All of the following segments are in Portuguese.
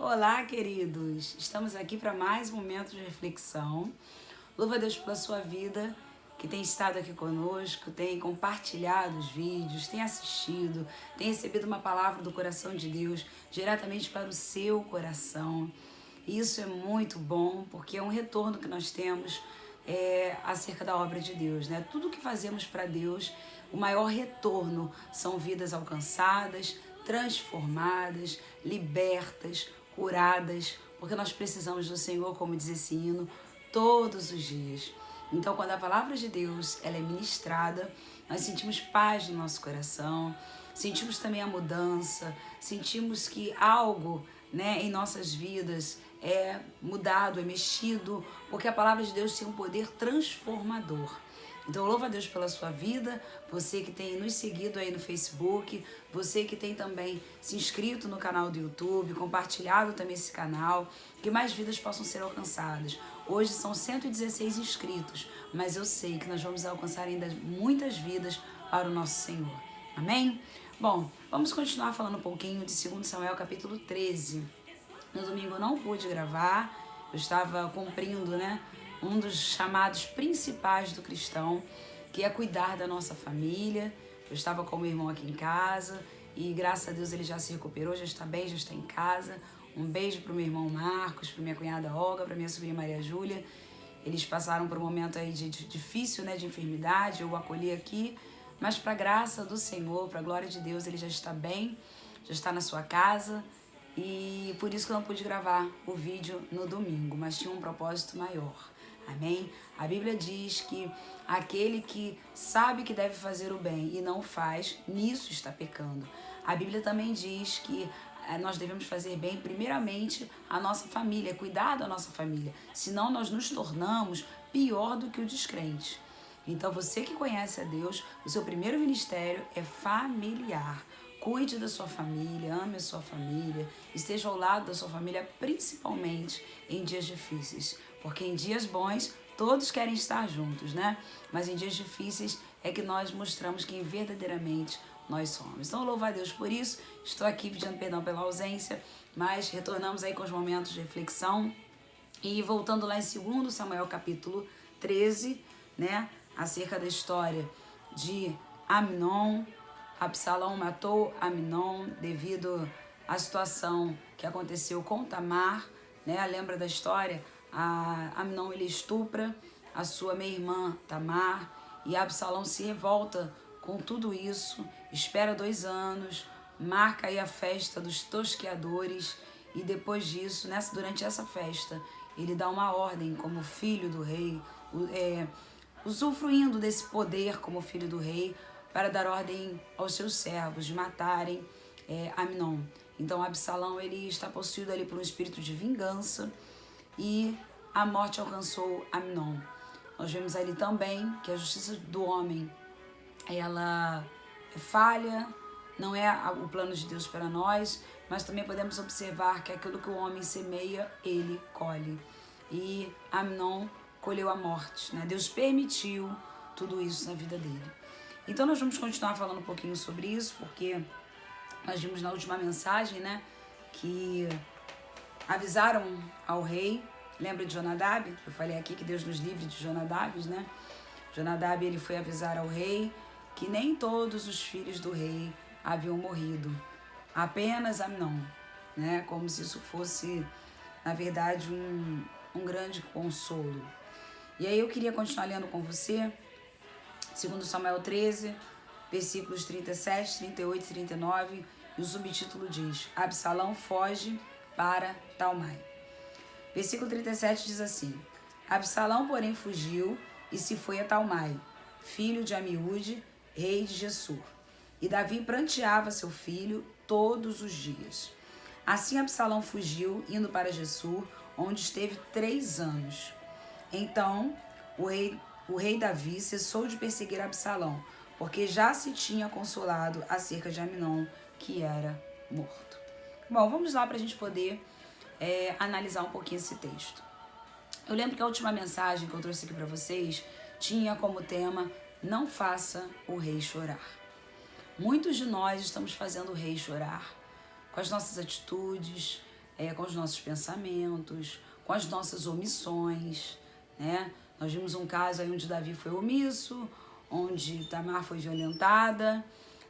Olá, queridos! Estamos aqui para mais um momento de reflexão. Louva a Deus pela sua vida, que tem estado aqui conosco, tem compartilhado os vídeos, tem assistido, tem recebido uma palavra do coração de Deus diretamente para o seu coração. Isso é muito bom, porque é um retorno que nós temos acerca da obra de Deus, né? Tudo que fazemos para Deus, o maior retorno são vidas alcançadas, transformadas, libertas, curadas, porque nós precisamos do Senhor, como diz esse hino, todos os dias. Então, quando a palavra de Deus ela é ministrada, nós sentimos paz no nosso coração, sentimos também a mudança, sentimos que algo, né, em nossas vidas é mudado, é mexido, porque a palavra de Deus tem um poder transformador. Então, louva a Deus pela sua vida, você que tem nos seguido aí no Facebook, você que tem também se inscrito no canal do YouTube, compartilhado também esse canal, que mais vidas possam ser alcançadas. Hoje são 116 inscritos, mas eu sei que nós vamos alcançar ainda muitas vidas para o nosso Senhor. Amém? Bom, vamos continuar falando um pouquinho de 2 Samuel capítulo 13. No domingo eu não pude gravar, eu estava cumprindo, né, um dos chamados principais do cristão, que é cuidar da nossa família. Eu estava com o meu irmão aqui em casa e graças a Deus ele já se recuperou, já está bem, já está em casa. Um beijo para o meu irmão Marcos, para minha cunhada Olga, para minha sobrinha Maria Júlia. Eles passaram por um momento aí de difícil, né, de enfermidade, eu o acolhi aqui, mas para a graça do Senhor, para a glória de Deus, ele já está bem, já está na sua casa. E por isso que eu não pude gravar o vídeo no domingo, mas tinha um propósito maior. Amém? A Bíblia diz que aquele que sabe que deve fazer o bem e não faz, nisso está pecando. A Bíblia também diz que nós devemos fazer bem, primeiramente, a nossa família, cuidar da nossa família. Senão nós nos tornamos pior do que o descrente. Então você que conhece a Deus, o seu primeiro ministério é familiar. Cuide da sua família, ame a sua família, esteja ao lado da sua família, principalmente em dias difíceis. Porque em dias bons, todos querem estar juntos, né? Mas em dias difíceis é que nós mostramos quem verdadeiramente nós somos. Então, louvo a Deus por isso. Estou aqui pedindo perdão pela ausência, mas retornamos aí com os momentos de reflexão. E voltando lá em 2 Samuel capítulo 13, né? Acerca da história de Amnon. Absalão matou Amnon devido à situação que aconteceu com Tamar, né? Lembra da história? Amnon ele estupra a sua meia-irmã Tamar e Absalão se revolta com tudo isso, espera 2 anos, marca aí a festa dos tosqueadores e depois disso, durante essa festa, ele dá uma ordem como filho do rei, usufruindo desse poder como filho do rei, para dar ordem aos seus servos de matarem Amnon. Então Absalão ele está possuído ali por um espírito de vingança e a morte alcançou Amnon. Nós vemos ali também que a justiça do homem ela é falha, não é o plano de Deus para nós, mas também podemos observar que aquilo que o homem semeia, ele colhe. E Amnon colheu a morte, né? Deus permitiu tudo isso na vida dele. Então nós vamos continuar falando um pouquinho sobre isso, porque nós vimos na última mensagem, né, que avisaram ao rei, lembra de Jonadab? Eu falei aqui que Deus nos livre de Jonadab, né? Jonadab ele foi avisar ao rei que nem todos os filhos do rei haviam morrido, apenas Amnon, né? Como se isso fosse, na verdade, um grande consolo. E aí eu queria continuar lendo com você 2 Samuel 13, versículos 37, 38 e 39, e o subtítulo diz: Absalão foge para Talmai. Versículo 37 diz assim: Absalão, porém, fugiu e se foi a Talmai, filho de Amiúde, rei de Gessur. E Davi pranteava seu filho todos os dias. Assim Absalão fugiu, indo para Gessur, onde esteve 3 anos. Então o rei Davi cessou de perseguir Absalão, porque já se tinha consolado acerca de Amnon, que era morto. Bom, vamos lá para a gente poder analisar um pouquinho esse texto. Eu lembro que a última mensagem que eu trouxe aqui para vocês tinha como tema: não faça o rei chorar. Muitos de nós estamos fazendo o rei chorar com as nossas atitudes, com os nossos pensamentos, com as nossas omissões, né? Nós vimos um caso aí onde Davi foi omisso, onde Tamar foi violentada.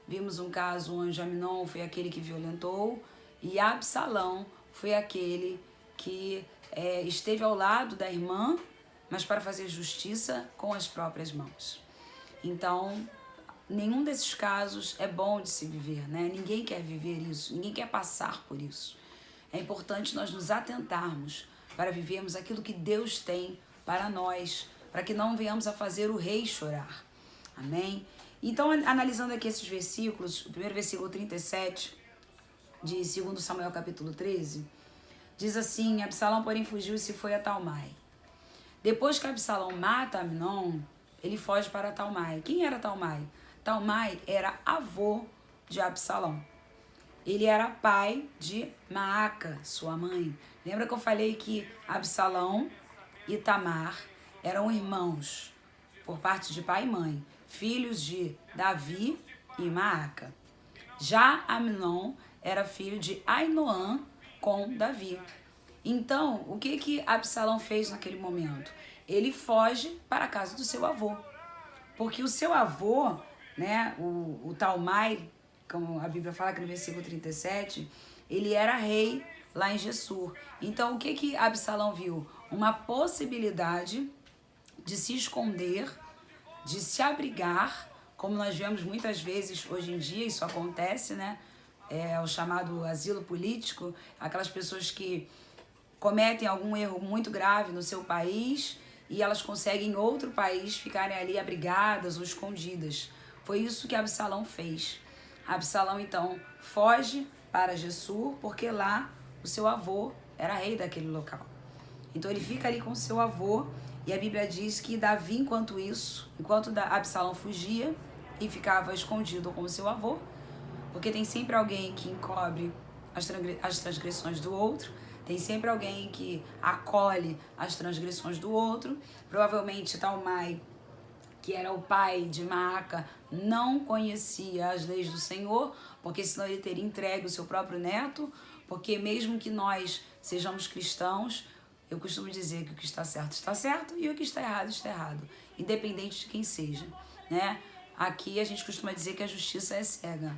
Vimos um caso onde Amnon foi aquele que violentou e Absalão foi aquele que esteve ao lado da irmã, mas para fazer justiça com as próprias mãos. Então, nenhum desses casos é bom de se viver, né? Ninguém quer viver isso, ninguém quer passar por isso. É importante nós nos atentarmos para vivermos aquilo que Deus tem para nós, para que não venhamos a fazer o rei chorar. Amém? Então, analisando aqui esses versículos, o primeiro versículo 37, de 2 Samuel capítulo 13, diz assim: Absalão, porém, fugiu e se foi a Talmai. Depois que Absalão mata Amnon, ele foge para Talmai. Quem era Talmai? Talmai era avô de Absalão. Ele era pai de Maaca, sua mãe. Lembra que eu falei que Absalão e Tamar eram irmãos por parte de pai e mãe, filhos de Davi e Maaca. Já Amnon era filho de Ainoã com Davi. Então, o que Absalão fez naquele momento? Ele foge para a casa do seu avô. Porque o seu avô, né, o Talmai, como a Bíblia fala aqui no versículo 37, ele era rei lá em Gessur. Então, o que Absalão viu? Uma possibilidade de se esconder, de se abrigar, como nós vemos muitas vezes hoje em dia, isso acontece, né? É o chamado asilo político, aquelas pessoas que cometem algum erro muito grave no seu país e elas conseguem em outro país ficarem ali abrigadas ou escondidas. Foi isso que Absalão fez. Absalão, então, foge para Gessur, porque lá o seu avô era rei daquele local. Então ele fica ali com o seu avô, e a Bíblia diz que Davi, enquanto Absalão fugia e ficava escondido com o seu avô, porque tem sempre alguém que encobre as transgressões do outro, tem sempre alguém que acolhe as transgressões do outro. Provavelmente Talmai, que era o pai de Maaca, não conhecia as leis do Senhor, porque senão ele teria entregue o seu próprio neto, porque mesmo que nós sejamos cristãos, eu costumo dizer que o que está certo e o que está errado, independente de quem seja, né? Aqui a gente costuma dizer que a justiça é cega.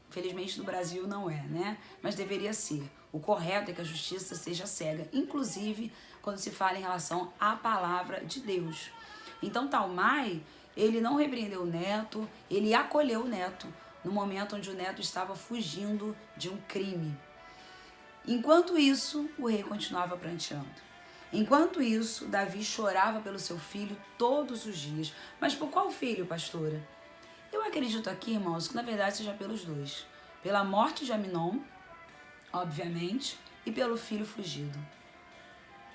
Infelizmente no Brasil não é, né? Mas deveria ser. O correto é que a justiça seja cega, inclusive quando se fala em relação à palavra de Deus. Então Talmai, ele não repreendeu o neto, ele acolheu o neto no momento onde o neto estava fugindo de um crime. Enquanto isso, o rei continuava pranteando. Enquanto isso, Davi chorava pelo seu filho todos os dias. Mas por qual filho, pastora? Eu acredito aqui, irmãos, que na verdade seja pelos dois. Pela morte de Amnon, obviamente, e pelo filho fugido.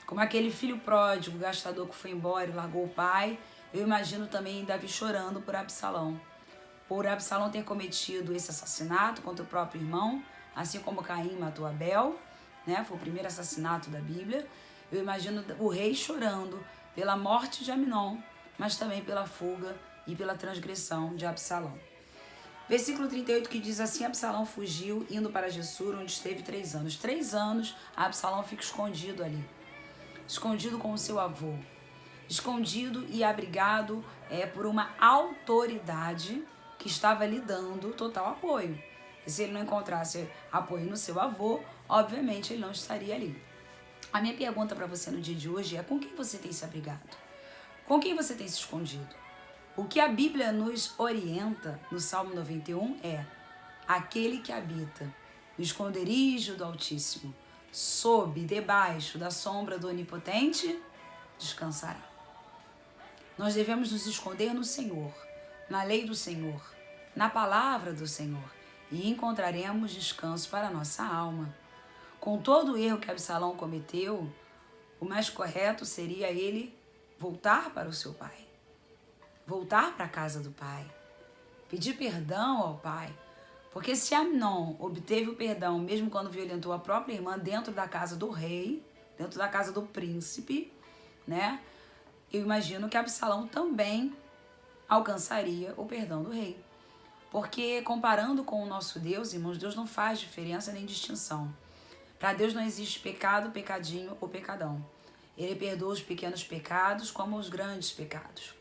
Como aquele filho pródigo, gastador que foi embora e largou o pai, eu imagino também Davi chorando por Absalão. Por Absalão ter cometido esse assassinato contra o próprio irmão, assim como Caim matou Abel, né? Foi o primeiro assassinato da Bíblia. Eu imagino o rei chorando pela morte de Amnon, mas também pela fuga e pela transgressão de Absalão. Versículo 38 que diz assim: Absalão fugiu, indo para Gessur, onde esteve 3 anos. 3 anos, Absalão fica escondido ali. Escondido com o seu avô. Escondido e abrigado por uma autoridade que estava lhe dando total apoio. E se ele não encontrasse apoio no seu avô, obviamente ele não estaria ali. A minha pergunta para você no dia de hoje é: com quem você tem se abrigado? Com quem você tem se escondido? O que a Bíblia nos orienta no Salmo 91 é: aquele que habita no esconderijo do Altíssimo, sob, debaixo da sombra do Onipotente, descansará. Nós devemos nos esconder no Senhor, na lei do Senhor, na palavra do Senhor, e encontraremos descanso para a nossa alma. Com todo o erro que Absalão cometeu, o mais correto seria ele voltar para o seu pai, voltar para a casa do pai, pedir perdão ao pai, porque se Amnon obteve o perdão mesmo quando violentou a própria irmã dentro da casa do rei, dentro da casa do príncipe, né? Eu imagino que Absalão também alcançaria o perdão do rei. Porque comparando com o nosso Deus, irmãos, Deus não faz diferença nem distinção. Para Deus não existe pecado, pecadinho ou pecadão. Ele perdoa os pequenos pecados como os grandes pecados.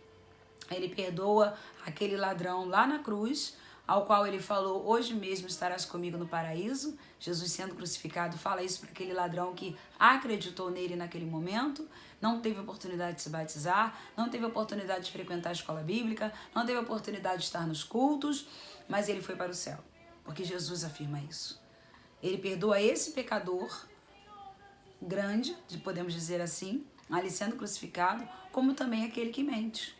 Ele perdoa aquele ladrão lá na cruz, ao qual ele falou, hoje mesmo estarás comigo no paraíso. Jesus sendo crucificado fala isso para aquele ladrão que acreditou nele naquele momento, não teve oportunidade de se batizar, não teve oportunidade de frequentar a escola bíblica, não teve oportunidade de estar nos cultos, mas ele foi para o céu, porque Jesus afirma isso. Ele perdoa esse pecador grande, podemos dizer assim, ali sendo crucificado, como também aquele que mente,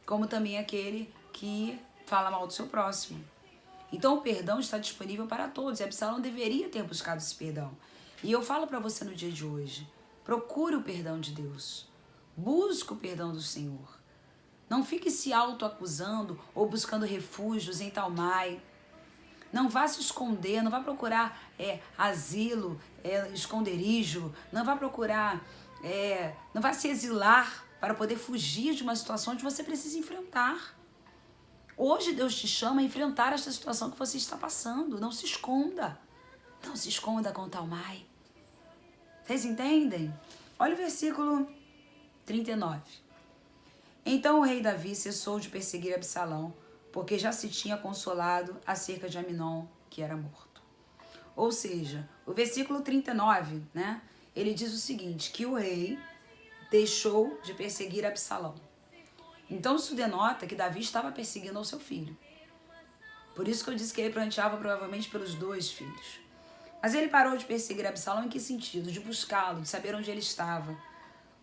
como também aquele que fala mal do seu próximo. Então o perdão está disponível para todos, e Absalão deveria ter buscado esse perdão. E eu falo para você no dia de hoje, procure o perdão de Deus, busque o perdão do Senhor. Não fique se autoacusando ou buscando refúgios em Talmai. Não vá se esconder, não vá procurar asilo, esconderijo, não vá procurar, não vá se exilar para poder fugir de uma situação onde você precisa enfrentar. Hoje Deus te chama a enfrentar esta situação que você está passando. Não se esconda. Não se esconda com Talmai. Vocês entendem? Olha o versículo 39. Então o rei Davi cessou de perseguir Absalão, porque já se tinha consolado acerca de Aminon, que era morto. Ou seja, o versículo 39, né? Ele diz o seguinte, que o rei deixou de perseguir Absalão. Então isso denota que Davi estava perseguindo ao seu filho. Por isso que eu disse que ele pranteava provavelmente pelos 2 filhos. Mas ele parou de perseguir Absalão em que sentido? De buscá-lo, de saber onde ele estava.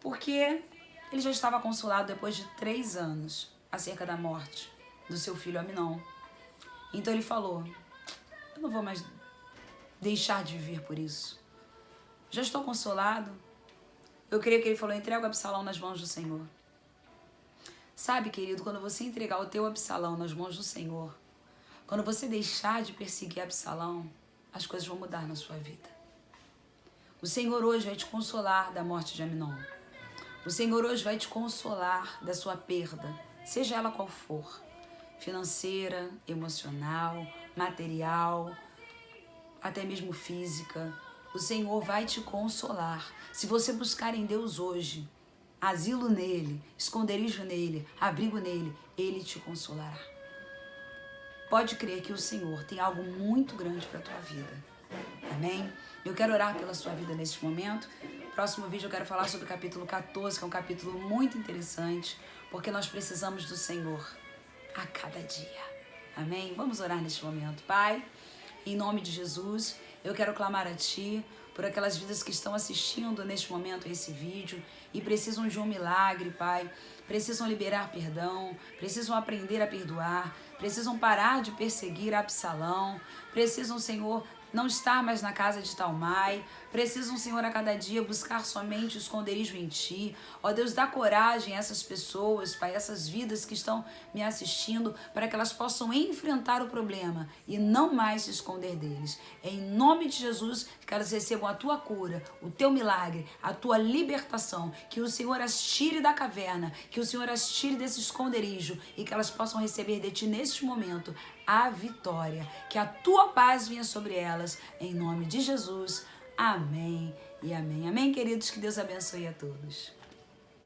Porque ele já estava consolado depois de 3 anos acerca da morte do seu filho Aminon. Então ele falou, eu não vou mais deixar de viver por isso. Já estou consolado. Eu creio que ele falou, entrega o Absalão nas mãos do Senhor. Sabe, querido, quando você entregar o teu Absalão nas mãos do Senhor, quando você deixar de perseguir Absalão, as coisas vão mudar na sua vida. O Senhor hoje vai te consolar da morte de Aminon. O Senhor hoje vai te consolar da sua perda, seja ela qual for, financeira, emocional, material, até mesmo física. O Senhor vai te consolar. Se você buscar em Deus hoje, asilo nele, esconderijo nele, abrigo nele, ele te consolará. Pode crer que o Senhor tem algo muito grande para a tua vida. Amém? Eu quero orar pela sua vida neste momento. Próximo vídeo eu quero falar sobre o capítulo 14, que é um capítulo muito interessante, porque nós precisamos do Senhor a cada dia. Amém? Vamos orar neste momento. Pai, em nome de Jesus, eu quero clamar a Ti por aquelas vidas que estão assistindo neste momento esse vídeo e precisam de um milagre, Pai. Precisam liberar perdão, precisam aprender a perdoar, precisam parar de perseguir Absalão, precisam, Senhor, não estar mais na casa de Talmai, precisam, Senhor, a cada dia buscar somente o esconderijo em Ti. Ó Deus, dá coragem a essas pessoas, Pai, essas vidas que estão me assistindo, para que elas possam enfrentar o problema e não mais se esconder deles. É em nome de Jesus que elas recebam a Tua cura, o Teu milagre, a Tua libertação, que o Senhor as tire da caverna, que o Senhor as tire desse esconderijo e que elas possam receber de Ti neste momento a vitória, que a Tua paz venha sobre elas, em nome de Jesus. Amém e amém. Amém, queridos? Que Deus abençoe a todos.